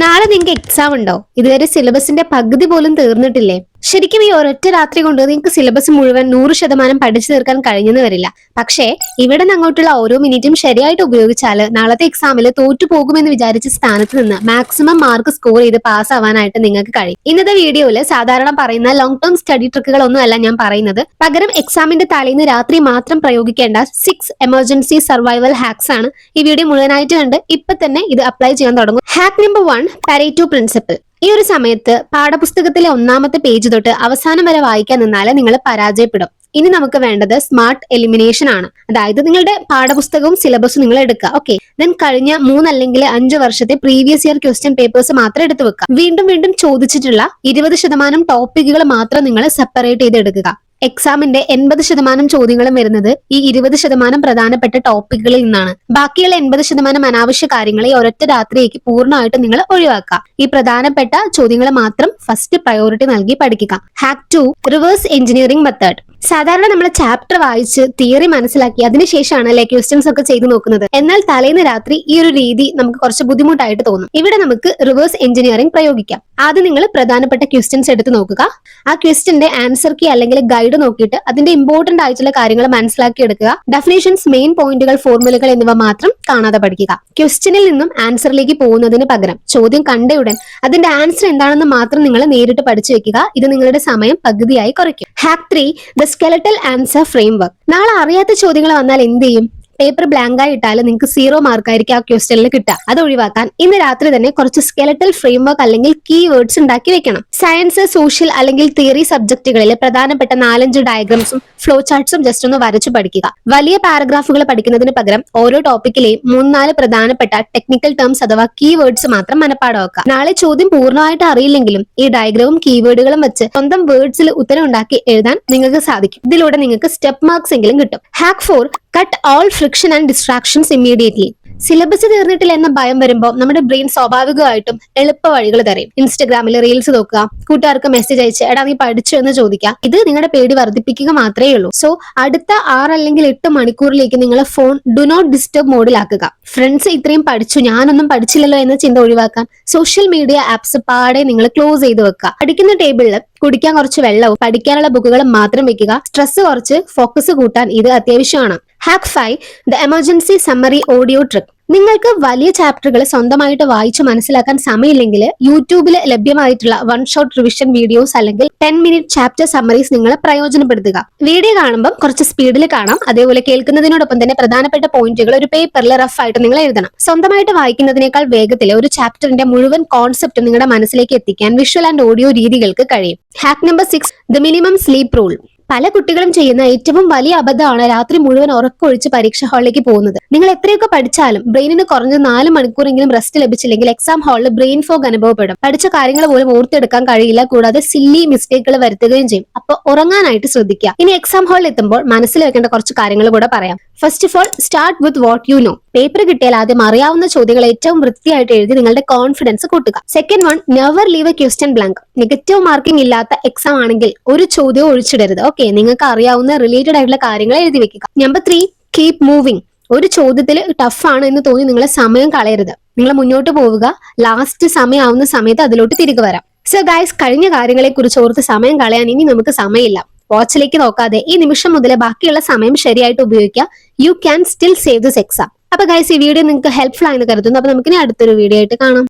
നാളെ നിങ്ങൾക്ക് എക്സാം ഉണ്ടോ? ഇതുവരെ സിലബസിന്റെ പകുതി പോലും തീർന്നിട്ടില്ലേ? ശരിക്കും ഈ ഒരൊറ്റ രാത്രി കൊണ്ട് നിങ്ങൾക്ക് സിലബസ് മുഴുവൻ 100% പഠിച്ചു തീർക്കാൻ കഴിഞ്ഞെന്ന് വരില്ല. പക്ഷേ ഇവിടെ നിന്ന് അങ്ങോട്ടുള്ള ഓരോ മിനിറ്റും ശരിയായിട്ട് ഉപയോഗിച്ചാൽ നാളത്തെ എക്സാമിൽ തോറ്റു പോകുമെന്ന് വിചാരിച്ച സ്ഥാനത്ത് നിന്ന് മാക്സിമം മാർക്ക് സ്കോർ ചെയ്ത് പാസ് ആവാനായിട്ട് നിങ്ങൾക്ക് കഴിയും. ഇന്നത്തെ വീഡിയോയിൽ സാധാരണ പറയുന്ന ലോങ് ടേം സ്റ്റഡി ട്രിക്കുകളൊന്നും അല്ല ഞാൻ പറയുന്നത്. പകരം എക്സാമിന്റെ തലേന്ന് രാത്രി മാത്രം പ്രയോഗിക്കേണ്ട 6 എമർജൻസി സർവൈവൽ ഹാക്സ് ആണ്. ഈ വീഡിയോ മുഴുവനായിട്ട് കണ്ട് ഇപ്പൊ തന്നെ ഇത് അപ്ലൈ ചെയ്യാൻ തുടങ്ങും. Hack number 1, Pareto principle. ഈ ഒരു സമയത്ത് പാഠപുസ്തകത്തിലെ ഒന്നാമത്തെ പേജ് തൊട്ട് അവസാനം വരെ വായിക്കാൻ നിന്നാൽ നിങ്ങൾ പരാജയപ്പെടും. ഇനി നമുക്ക് വേണ്ടത് സ്മാർട്ട് എലിമിനേഷൻ ആണ്. അതായത് നിങ്ങളുടെ പാഠപുസ്തകവും സിലബസും നിങ്ങൾ എടുക്കുക. ഓക്കെ, ദെൻ കഴിഞ്ഞ 3 അല്ലെങ്കിൽ 5 വർഷത്തെ പ്രീവിയസ് ഇയർ ക്വസ്റ്റ്യൻ പേപ്പേഴ്സ് മാത്രം എടുത്തു വെക്കുക. വീണ്ടും വീണ്ടും ചോദിച്ചിട്ടുള്ള 20% ടോപ്പിക്കുകൾ മാത്രം നിങ്ങൾ സെപ്പറേറ്റ് ചെയ്ത് എടുക്കുക. എക്സാമിന്റെ 80% ചോദ്യങ്ങളും വരുന്നത് ഈ 20% പ്രധാനപ്പെട്ട ടോപ്പിക്കുകളിൽ നിന്നാണ്. ബാക്കിയുള്ള 80% അനാവശ്യ കാര്യങ്ങളെ ഒരൊറ്റ രാത്രിയേക്ക് പൂർണ്ണമായിട്ട് നിങ്ങൾ ഒഴിവാക്കുക. ഈ പ്രധാനപ്പെട്ട ചോദ്യങ്ങൾ മാത്രം ഫസ്റ്റ് പ്രയോറിറ്റി നൽകി പഠിക്കുക. Hack 2, reverse engineering method. സാധാരണ നമ്മൾ ചാപ്റ്റർ വായിച്ച് തിയറി മനസ്സിലാക്കി അതിനുശേഷമാണ് അല്ലെ ക്വസ്റ്റ്യൻസ് ഒക്കെ ചെയ്തു നോക്കുന്നത്. എന്നാൽ തലേന്ന് രാത്രി ഈ ഒരു രീതി നമുക്ക് കുറച്ച് ബുദ്ധിമുട്ടായിട്ട് തോന്നും. ഇവിടെ നമുക്ക് റിവേഴ്സ് എഞ്ചിനീയറിംഗ് പ്രയോഗിക്കാം. ആദ്യം നിങ്ങൾ പ്രധാനപ്പെട്ട ക്വസ്റ്റ്യൻസ് എടുത്ത് നോക്കുക. ആ ക്വസ്റ്റ്യന്റെ ആൻസർ കീ അല്ലെങ്കിൽ ഗൈഡ് നോക്കിയിട്ട് അതിന്റെ ഇമ്പോർട്ടന്റ് ആയിട്ടുള്ള കാര്യങ്ങൾ മനസ്സിലാക്കി എടുക്കുക. ഡെഫിനേഷൻസ്, മെയിൻ പോയിന്റുകൾ, ഫോർമുലകൾ എന്നിവ മാത്രം കാണാതെ പഠിക്കുക. ക്വസ്റ്റ്യനിൽ നിന്നും ആൻസറിലേക്ക് പോകുന്നതിന് പകരം ചോദ്യം കണ്ടയുടൻ അതിന്റെ ആൻസർ എന്താണെന്ന് മാത്രം നിങ്ങൾ നേരിട്ട് പഠിച്ചു വെക്കുക. ഇത് നിങ്ങളുടെ സമയം പകുതിയായി കുറയ്ക്കും. Hack 3, the skeletal answer framework. നാളെ അറിയാത്ത ചോദ്യങ്ങൾ വന്നാൽ എന്ത് ചെയ്യും? പേപ്പർ ബ്ലാങ്ക് ആയി ഇട്ടാൽ നിങ്ങൾക്ക് 0 മാർക്കായിരിക്കും ആ ക്വസ്റ്റ്യനിൽ കിട്ടുക. അത് ഒഴിവാക്കാൻ ഇന്ന് രാത്രി തന്നെ കുറച്ച് സ്കെലറ്റൽ ഫ്രെയിംവർക്ക് അല്ലെങ്കിൽ കീ വേർഡ്സ് ഉണ്ടാക്കി വെക്കണം. സയൻസ്, സോഷ്യൽ അല്ലെങ്കിൽ തിയറി സബ്ജക്റ്റുകളിലെ പ്രധാനപ്പെട്ട 4-5 ഡയഗ്രാംസും ഫ്ലോ ചാർട്ട്സും ജസ്റ്റ് ഒന്ന് വരച്ചു പഠിക്കുക. വലിയ പാരഗ്രാഫുകൾ പഠിക്കുന്നതിന് പകരം ഓരോ ടോപ്പിക്കിലെയും 3-4 പ്രധാനപ്പെട്ട ടെക്നിക്കൽ ടേംസ് അഥവാ കീ വേർഡ്സ് മാത്രം മനപ്പാടമാക്കുക. നാളെ ചോദ്യം പൂർണ്ണമായിട്ട് അറിയില്ലെങ്കിലും ഈ ഡയഗ്രാമും കീവേഡുകളും വെച്ച് സ്വന്തം വേർഡ്സിൽ ഉത്തരം ഉണ്ടാക്കി എഴുതാൻ നിങ്ങൾക്ക് സാധിക്കും. ഇതിലൂടെ നിങ്ങൾക്ക് സ്റ്റെപ്പ് മാർക്സ് എങ്കിലും കിട്ടും. Hack 4, cut all friction and distractions immediately. Syllabus തീർന്നിട്ടില്ല എന്ന ഭയം വരുമ്പോൾ നമ്മുടെ ബ്രെയിൻ സ്വാഭാവികമായിട്ടും എളുപ്പ വഴികൾ തരും. ഇൻസ്റ്റഗ്രാമിൽ റീൽസ് നോക്കുക, കൂട്ടുകാർക്ക് മെസ്സേജ് അയച്ച് എടാ നീ പഠിച്ചു എന്ന് ചോദിക്കുക. ഇത് നിങ്ങളുടെ പേടി വർദ്ധിപ്പിക്കുക മാത്രമേ ഉള്ളൂ. സോ അടുത്ത 6 അല്ലെങ്കിൽ 8 മണിക്കൂറിലേക്ക് നിങ്ങൾ ഫോൺ ഡു നോട്ട് ഡിസ്റ്റർബ് മോഡിലാക്കുക. ഫ്രണ്ട്സ് ഇത്രയും പഠിച്ചു, ഞാനൊന്നും പഠിച്ചില്ലല്ലോ എന്ന ചിന്ത ഒഴിവാക്കാൻ സോഷ്യൽ മീഡിയ ആപ്സ് പാടെ നിങ്ങൾ ക്ലോസ് ചെയ്ത് വെക്കുക. പഠിക്കുന്ന ടേബിളിൽ കുടിക്കാൻ കുറച്ച് വെള്ളവും പഠിക്കാനുള്ള ബുക്കുകളും മാത്രം വെക്കുക. സ്ട്രെസ് കുറച്ച് ഫോക്കസ് കൂട്ടാൻ ഇത് അത്യാവശ്യമാണ്. Hack 5, the emergency summary audio trick. നിങ്ങൾക്ക് വലിയ ചാപ്റ്ററുകൾ സ്വന്തമായിട്ട് വായിച്ചു മനസ്സിലാക്കാൻ സമയമില്ലെങ്കിൽ യൂട്യൂബിൽ ലഭ്യമായിട്ടുള്ള 1 ഷോട്ട് റിവിഷൻ വീഡിയോസ് അല്ലെങ്കിൽ 10 മിനിറ്റ് ചാപ്റ്റർ സമ്മറീസ് നിങ്ങൾ പ്രയോജനപ്പെടുത്തുക. വീഡിയോ കാണുമ്പോൾ കുറച്ച് സ്പീഡിൽ കാണാം. അതേപോലെ കേൾക്കുന്നതിനോടൊപ്പം തന്നെ പ്രധാനപ്പെട്ട പോയിന്റുകൾ ഒരു പേപ്പറിൽ റഫ് ആയിട്ട് നിങ്ങൾ എഴുതണം. സ്വന്തമായിട്ട് വായിക്കുന്നതിനേക്കാൾ വേഗത്തിൽ ഒരു ചാപ്റ്ററിന്റെ മുഴുവൻ കോൺസെപ്റ്റ് നിങ്ങളുടെ മനസ്സിലേക്ക് എത്തിക്കാൻ വിഷ്വൽ ആൻഡ് ഓഡിയോ രീതികൾക്ക് കഴിയും. Hack number 6, the minimum sleep rule. പല കുട്ടികളും ചെയ്യുന്ന ഏറ്റവും വലിയ അബദ്ധമാണ് രാത്രി മുഴുവൻ ഉറക്കമൊഴിച്ച് പരീക്ഷ ഹാളിലേക്ക് പോകുന്നത്. നിങ്ങൾ എത്രയൊക്കെ പഠിച്ചാലും ബ്രെയിനിന് കുറഞ്ഞ 4 മണിക്കൂറെങ്കിലും റെസ്റ്റ് ലഭിച്ചില്ലെങ്കിൽ എക്സാം ഹാളിൽ ബ്രെയിൻ ഫോഗ് അനുഭവപ്പെടും. പഠിച്ച കാര്യങ്ങൾ പോലും ഓർത്തെടുക്കാൻ കഴിയില്ല. കൂടാതെ സില്ലി മിസ്റ്റേക്കുകൾ വരുത്തുകയും ചെയ്യും. അപ്പൊ ഉറങ്ങാനായിട്ട് ശ്രദ്ധിക്കുക. ഇനി എക്സാം ഹാളിൽ എത്തുമ്പോൾ മനസ്സിൽ വെക്കേണ്ട കുറച്ച് കാര്യങ്ങൾ കൂടെ പറയാം. First of all, start with what you know. Paper കിട്ടിയാൽ ആദ്യം അറിയാവുന്ന ചോദ്യങ്ങൾ ഏറ്റവും വൃത്തിയായിട്ട് എഴുതി നിങ്ങളുടെ കോൺഫിഡൻസ് കൂട്ടുക. Second one, never leave A question blank. Negative marking ഇല്ലാത്ത എക്സാം ആണെങ്കിൽ ഒരു ചോദ്യവും ഒഴിച്ചിടരുത്. ഓക്കെ, നിങ്ങൾക്ക് അറിയാവുന്ന റിലേറ്റഡ് ആയിട്ടുള്ള കാര്യങ്ങൾ എഴുതി വെക്കുക. Number 3, keep moving. ഒരു ചോദ്യത്തിൽ ടഫ് ആണ് എന്ന് തോന്നി നിങ്ങളെ സമയം കളയരുത്. നിങ്ങൾ മുന്നോട്ട് പോവുക. ലാസ്റ്റ് സമയം ആവുന്ന സമയത്ത് അതിലോട്ട് തിരികെ വരാം. സോ ഗൈസ്, കഴിഞ്ഞ കാര്യങ്ങളെ കുറിച്ച് ഓർത്ത് സമയം കളയാൻ ഇനി നമുക്ക് സമയമില്ല. വാച്ചിലേക്ക് നോക്കാതെ ഈ നിമിഷം മുതൽ ബാക്കിയുള്ള സമയം ശരിയായിട്ട് ഉപയോഗിക്കുക. You can still save this exam. അപ്പൊ ഗൈസ്, ഈ വീഡിയോ നിങ്ങൾക്ക് ഹെൽപ്ഫുൾ ആയെന്ന് കരുതുന്നു. അപ്പൊ നമുക്കിനി അടുത്തൊരു വീഡിയോ ആയിട്ട് കാണാം.